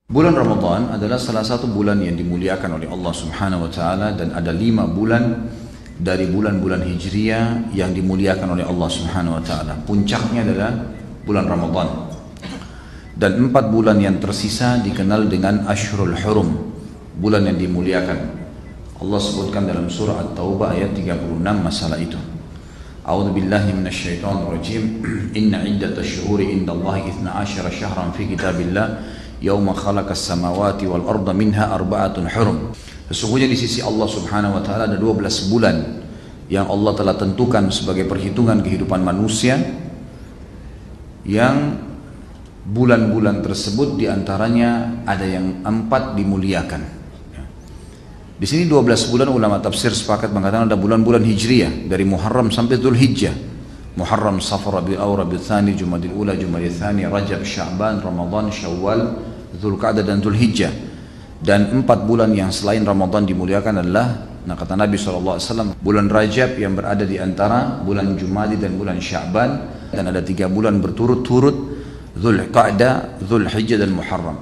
Bulan Ramadan adalah salah satu bulan yang dimuliakan oleh Allah Subhanahu wa taala, dan ada 5 bulan dari bulan-bulan Hijriah yang dimuliakan oleh Allah Subhanahu wa taala. Puncaknya adalah bulan Ramadan. Dan 4 bulan yang tersisa dikenal dengan Ashhurul Hurum, bulan yang dimuliakan. Allah sebutkan dalam surah At-Taubah ayat 36 masalah itu. A'udzu billahi minasyaitonir rajim. Inna iddatash syuhuri indallahi 12 syahran fi kitabillah Yauma khalaqas samawati wal arda minha arba'atun hurum. Sesungguhnya di sisi Allah Subhanahu wa taala ada 12 bulan yang Allah telah tentukan sebagai perhitungan kehidupan manusia, yang bulan-bulan tersebut diantaranya ada yang 4 dimuliakan. Di sini 12 bulan ulama tafsir sepakat mengatakan ada bulan-bulan Hijriah dari Muharram sampai Dzulhijjah. Muharram, Safar, Rabiul Awwal, Rabiul Tsani, Jumadil Ula, Jumadil Tsani, Rajab, Sya'ban, Ramadan, Syawal, Dzulqa'dah dan Dzulhijjah. Dan 4 bulan yang selain Ramadan dimuliakan adalah, kata Nabi SAW, bulan Rajab yang berada di antara bulan Jumadi dan bulan Sya'ban, dan ada 3 bulan berturut-turut, Dzulqa'dah, Dzulhijjah dan Muharram.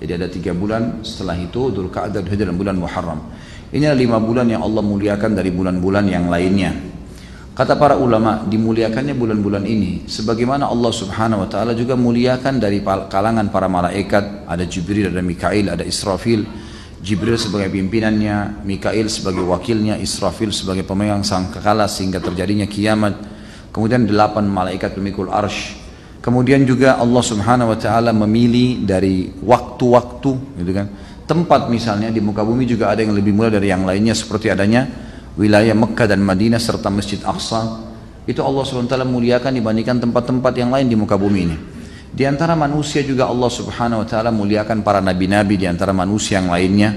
Jadi ada 3 bulan setelah itu, Dzulqa'dah, Dzulhijjah dan bulan Muharram. Ini adalah 5 bulan yang Allah muliakan dari bulan-bulan yang lainnya. Kata para ulama, dimuliakannya bulan-bulan ini sebagaimana Allah Subhanahu wa taala juga muliakan dari kalangan para malaikat. Ada Jibril, ada Mikail, ada Israfil. Jibril sebagai pimpinannya, Mikail sebagai wakilnya, Israfil sebagai pemegang sangkakala sehingga terjadinya kiamat. Kemudian 8 malaikat pemikul arsy. Kemudian juga Allah Subhanahu wa taala memilih dari waktu-waktu, gitu kan. Tempat misalnya di muka bumi juga ada yang lebih mulia dari yang lainnya, seperti adanya wilayah Mekah dan Madinah serta Masjid Aqsa. Itu Allah SWT muliakan dibandingkan tempat-tempat yang lain di muka bumi ini. Di antara manusia juga Allah Subhanahu wa taala muliakan para nabi-nabi di antara manusia yang lainnya.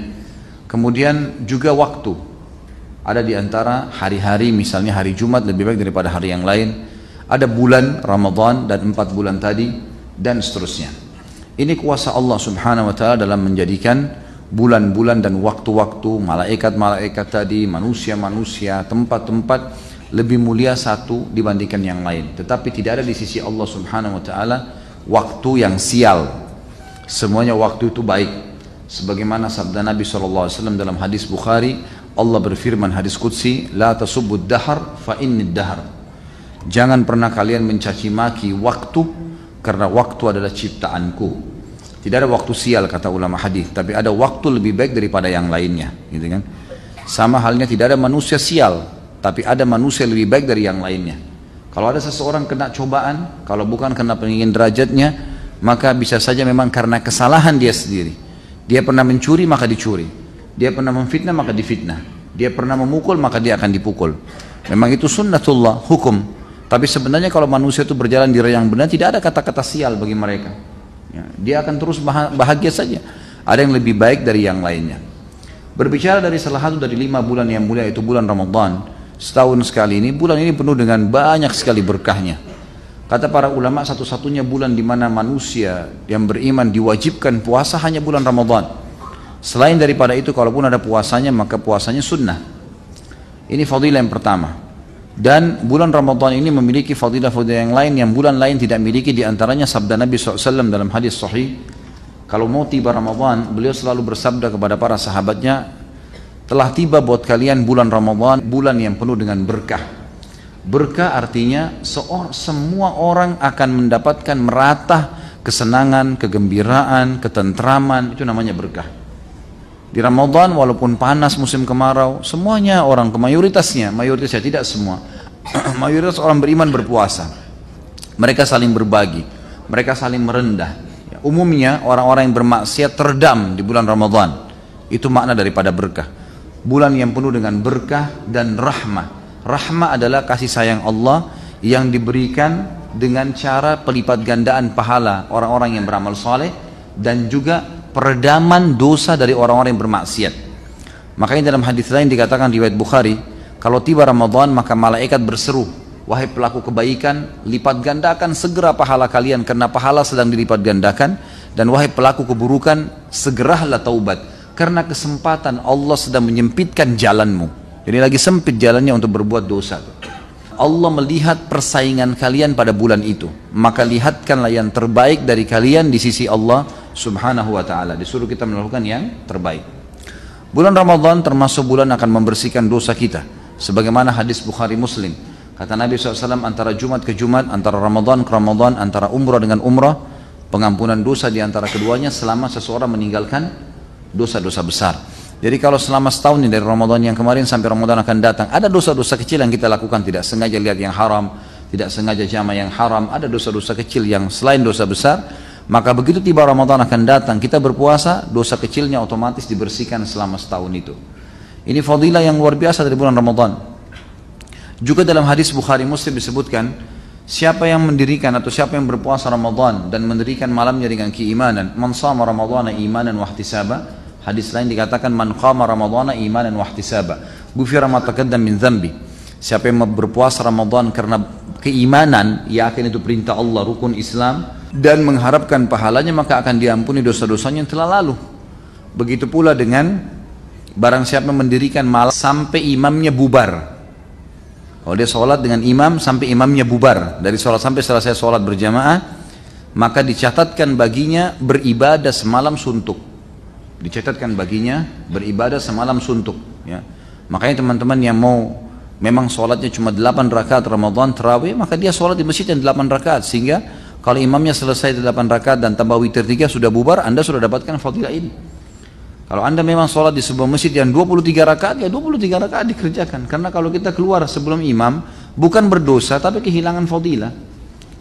Kemudian juga waktu. Ada di antara hari-hari, misalnya hari Jumat lebih baik daripada hari yang lain. Ada bulan Ramadan dan 4 bulan tadi dan seterusnya. Ini kuasa Allah Subhanahu wa taala dalam menjadikan bulan-bulan dan waktu-waktu, malaikat-malaikat tadi, manusia-manusia, tempat-tempat lebih mulia satu dibandingkan yang lain. Tetapi tidak ada di sisi Allah Subhanahu wa taala waktu yang sial. Semuanya waktu itu baik. Sebagaimana sabda Nabi SAW dalam hadis Bukhari, Allah berfirman hadis qudsi, la tasubbud dahar fa innid dahar. Jangan pernah kalian mencaci maki waktu, karena waktu adalah ciptaanku. Tidak ada waktu sial kata ulama hadis, tapi ada waktu lebih baik daripada yang lainnya, gitu kan? Sama halnya tidak ada manusia sial, tapi ada manusia lebih baik dari yang lainnya. Kalau ada seseorang kena cobaan, kalau bukan karena pengingin derajatnya, maka bisa saja memang karena kesalahan dia sendiri. Dia pernah mencuri maka dicuri, dia pernah memfitnah maka difitnah, dia pernah memukul maka dia akan dipukul. Memang itu sunnatullah, hukum. Tapi sebenarnya kalau manusia itu berjalan di yang benar, tidak ada kata-kata sial bagi mereka. Ya, dia akan terus bahagia saja. Ada yang lebih baik dari yang lainnya. Berbicara dari salah satu dari 5 bulan yang mulia, itu bulan Ramadan. Setahun sekali ini, bulan ini penuh dengan banyak sekali berkahnya. Kata para ulama, satu-satunya bulan di mana manusia yang beriman diwajibkan puasa hanya bulan Ramadan. Selain daripada itu, kalaupun ada puasanya, maka puasanya sunnah. Ini fadilah yang pertama. Dan bulan Ramadan ini memiliki fadilah-fadilah yang lain yang bulan lain tidak miliki. Di antaranya sabda Nabi SAW dalam hadis sahih, kalau mau tiba Ramadan, beliau selalu bersabda kepada para sahabatnya, telah tiba buat kalian bulan Ramadan, bulan yang penuh dengan berkah. Berkah artinya semua orang akan mendapatkan merata kesenangan, kegembiraan, ketentraman, itu namanya berkah. Di Ramadan walaupun panas musim kemarau, semuanya orang, mayoritasnya tidak semua, mayoritas orang beriman berpuasa. Mereka saling berbagi, mereka saling merendah. Umumnya orang-orang yang bermaksiat teredam di bulan Ramadan. Itu makna daripada berkah. Bulan yang penuh dengan berkah dan rahmah. Rahmah adalah kasih sayang Allah yang diberikan dengan cara pelipat gandaan pahala orang-orang yang beramal saleh, dan juga peredaman dosa dari orang-orang yang bermaksiat. Makanya dalam hadis lain dikatakan riwayat Bukhari, kalau tiba Ramadan maka malaikat berseru, wahai pelaku kebaikan, lipat gandakan segera pahala kalian karena pahala sedang dilipat gandakan, dan wahai pelaku keburukan, segeralah taubat karena kesempatan Allah sedang menyempitkan jalanmu. Jadi lagi sempit jalannya untuk berbuat dosa. Allah melihat persaingan kalian pada bulan itu, maka lihatkanlah yang terbaik dari kalian di sisi Allah Subhanahu wa ta'ala. Disuruh kita melakukan yang terbaik. Bulan Ramadan termasuk bulan akan membersihkan dosa kita. Sebagaimana hadis Bukhari Muslim. Kata Nabi SAW, antara Jumat ke Jumat, antara Ramadan ke Ramadan, antara umrah dengan umrah, pengampunan dosa di antara keduanya selama seseorang meninggalkan dosa-dosa besar. Jadi kalau selama setahun ini dari Ramadan yang kemarin sampai Ramadan akan datang, ada dosa-dosa kecil yang kita lakukan, tidak sengaja lihat yang haram, tidak sengaja jama yang haram, ada dosa-dosa kecil yang selain dosa besar, maka begitu tiba Ramadan akan datang, kita berpuasa, dosa kecilnya otomatis dibersihkan selama setahun itu. Ini fadilah yang luar biasa dari bulan Ramadan. Juga dalam hadis Bukhari Muslim disebutkan, siapa yang mendirikan atau siapa yang berpuasa Ramadan dan mendirikan malamnya dengan keimanan, man shama ramadhana imanan wa ihtisaba, hadis lain dikatakan man qama ramadhana imanan wa ihtisaba, ghufira ma taqaddama min dzambi. Siapa yang berpuasa Ramadan karena keimanan, yakin itu perintah Allah, rukun Islam, dan mengharapkan pahalanya, maka akan diampuni dosa-dosanya yang telah lalu. Begitu pula dengan barang siapa mendirikan malam sampai imamnya bubar. Kalau dia sholat dengan imam sampai imamnya bubar, dari sholat sampai selesai sholat berjamaah, maka dicatatkan baginya beribadah semalam suntuk. Dicatatkan baginya beribadah semalam suntuk. Ya. Makanya teman-teman yang mau memang sholatnya cuma 8 rakaat Ramadan terawih, maka dia sholat di masjid yang 8 rakaat, sehingga kalau imamnya selesai 8 rakaat dan tambah witir 3 sudah bubar, Anda sudah dapatkan fadilah ini. Kalau Anda memang sholat di sebuah masjid yang 23 rakaat, ya 23 rakaat dikerjakan. Karena kalau kita keluar sebelum imam, bukan berdosa tapi kehilangan fadilah.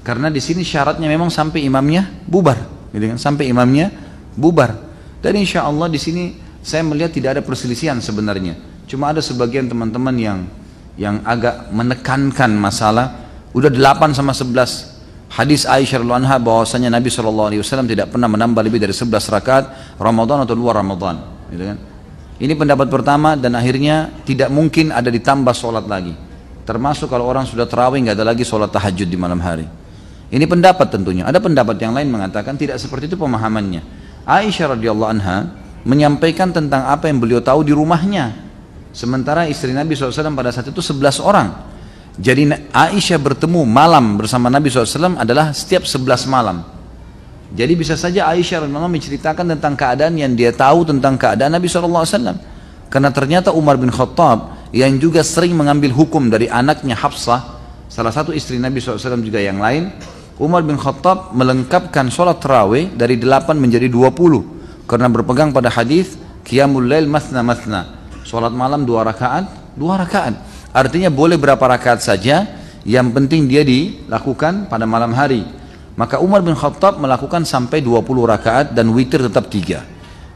Karena di sini syaratnya memang sampai imamnya bubar, gitu kan? Sampai imamnya bubar. Dan insya Allah di sini saya melihat tidak ada perselisihan sebenarnya. Cuma ada sebagian teman-teman yang agak menekankan masalah, udah 8 sama 11. Hadis Aisyah radhiyallahu anha bahwasanya Nabi SAW tidak pernah menambah lebih dari 11 rakaat Ramadan atau luar Ramadan, gitu kan? Ini pendapat pertama, dan akhirnya tidak mungkin ada ditambah sholat lagi. Termasuk kalau orang sudah tarawih nggak ada lagi sholat tahajud di malam hari. Ini pendapat tentunya. Ada pendapat yang lain mengatakan tidak seperti itu pemahamannya. Aisyah radhiyallahu anha menyampaikan tentang apa yang beliau tahu di rumahnya. Sementara istri Nabi SAW pada saat itu 11 orang. Jadi Aisyah bertemu malam bersama Nabi SAW adalah setiap 11 malam. Jadi bisa saja Aisyah radhiyallahu anha menceritakan tentang keadaan yang dia tahu tentang keadaan Nabi SAW. Karena ternyata Umar bin Khattab yang juga sering mengambil hukum dari anaknya Hafsah, salah satu istri Nabi SAW juga yang lain, Umar bin Khattab melengkapkan sholat tarawih dari 8 menjadi 20. Karena berpegang pada hadis Qiyamul Lail mathna mathna, sholat malam 2 rakaat, 2 rakaat. Artinya boleh berapa rakaat saja, yang penting dia dilakukan pada malam hari. Maka Umar bin Khattab melakukan sampai 20 rakaat dan witir tetap 3.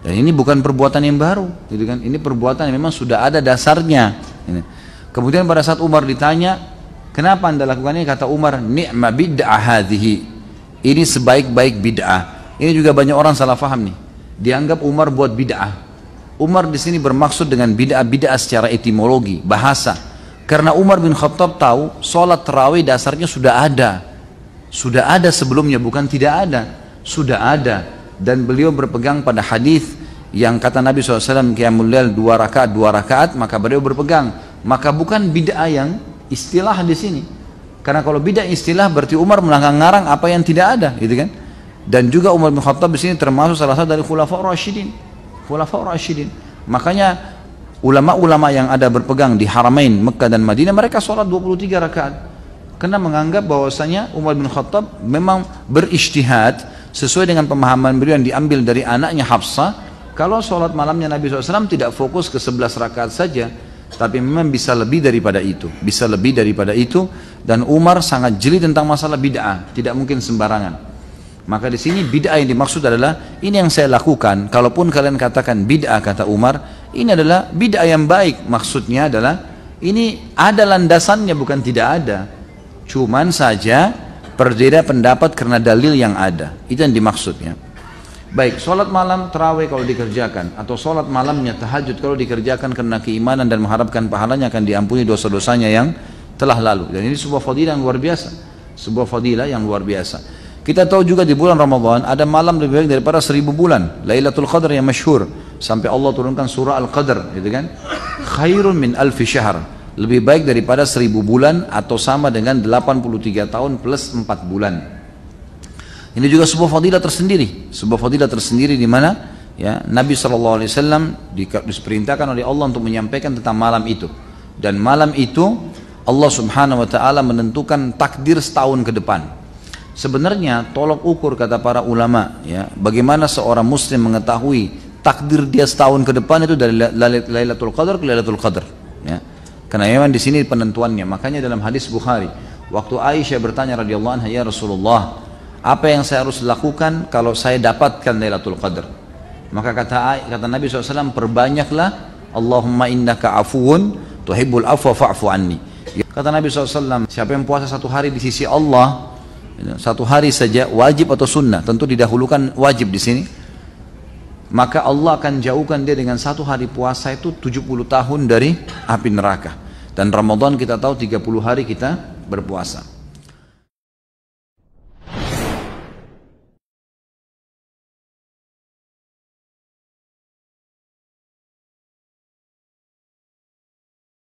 Dan ini bukan perbuatan yang baru, gitu kan? Ini perbuatan yang memang sudah ada dasarnya. Kemudian pada saat Umar ditanya, kenapa anda lakukan ini? Kata Umar, ni'ma bid'ah hadhihi. Ini sebaik-baik bid'ah. Ini juga banyak orang salah faham nih. Dianggap Umar buat bid'ah. Umar di sini bermaksud dengan bid'ah secara etimologi, bahasa. Karena Umar bin Khattab tahu sholat tarawih dasarnya sudah ada. Sudah ada sebelumnya, bukan tidak ada. Sudah ada. Dan beliau berpegang pada hadis yang kata Nabi SAW, Qiyamul Lail 2 rakaat, maka beliau berpegang. Maka bukan bid'ah yang istilah di sini. Karena kalau bid'ah istilah berarti Umar mengarang apa yang tidak ada, gitu kan? Dan juga Umar bin Khattab di sini termasuk salah satu dari Khulafaur Rasyidin. Khulafaur Rasyidin. Makanya ulama-ulama yang ada berpegang di Haramain Mekah dan Madinah, mereka sholat 23 rakaat karena menganggap bahwasanya Umar bin Khattab memang berijtihad sesuai dengan pemahaman beliau yang diambil dari anaknya Hafsah. Kalau sholat malamnya Nabi SAW tidak fokus ke 11 rakaat saja, tapi memang bisa lebih daripada itu, bisa lebih daripada itu. Dan Umar sangat jeli tentang masalah bid'ah, tidak mungkin sembarangan. Maka di sini bid'ah yang dimaksud adalah ini yang saya lakukan. Kalaupun kalian katakan bid'ah, kata Umar, ini adalah bid'ah yang baik. Maksudnya adalah ini ada landasannya, bukan tidak ada. Cuman saja berbeda pendapat karena dalil yang ada. Itu yang dimaksudnya. Baik, sholat malam tarawih kalau dikerjakan, atau sholat malamnya tahajud kalau dikerjakan karena keimanan dan mengharapkan pahalanya, akan diampuni dosa-dosanya yang telah lalu. Dan ini sebuah fadilah yang luar biasa. Sebuah fadilah yang luar biasa. Kita tahu juga di bulan Ramadan ada malam lebih baik daripada 1000 bulan. Lailatul Qadar yang masyhur. Sampai Allah turunkan surah Al-Qadar, gitu kan? Khairun min alfi syahr. Lebih baik daripada 1000 bulan atau sama dengan 83 tahun plus 4 bulan. Ini juga sebuah fadilah tersendiri, di mana ya Nabi SAW diperintahkan oleh Allah untuk menyampaikan tentang malam itu, dan malam itu Allah Subhanahu Wa Taala menentukan takdir setahun ke depan. Sebenarnya tolok ukur kata para ulama, ya, bagaimana seorang Muslim mengetahui takdir dia setahun ke depan itu dari Lailatul Qadar ke Lailatul Qadar, ya. Karena memang di sini penentuannya. Makanya dalam hadis Bukhari, waktu Aisyah bertanya radhiyallahu anha, ya Rasulullah, apa yang saya harus lakukan kalau saya dapatkan Lailatul Qadar? Maka kata Nabi SAW, perbanyaklah Allahumma innaka afuun tuhibbul afwa fa'fu anni. Kata Nabi SAW, siapa yang puasa satu hari di sisi Allah, satu hari saja, wajib atau sunnah, tentu didahulukan wajib di sini, maka Allah akan jauhkan dia dengan satu hari puasa itu 70 tahun dari api neraka. Dan Ramadan kita tahu 30 hari kita berpuasa.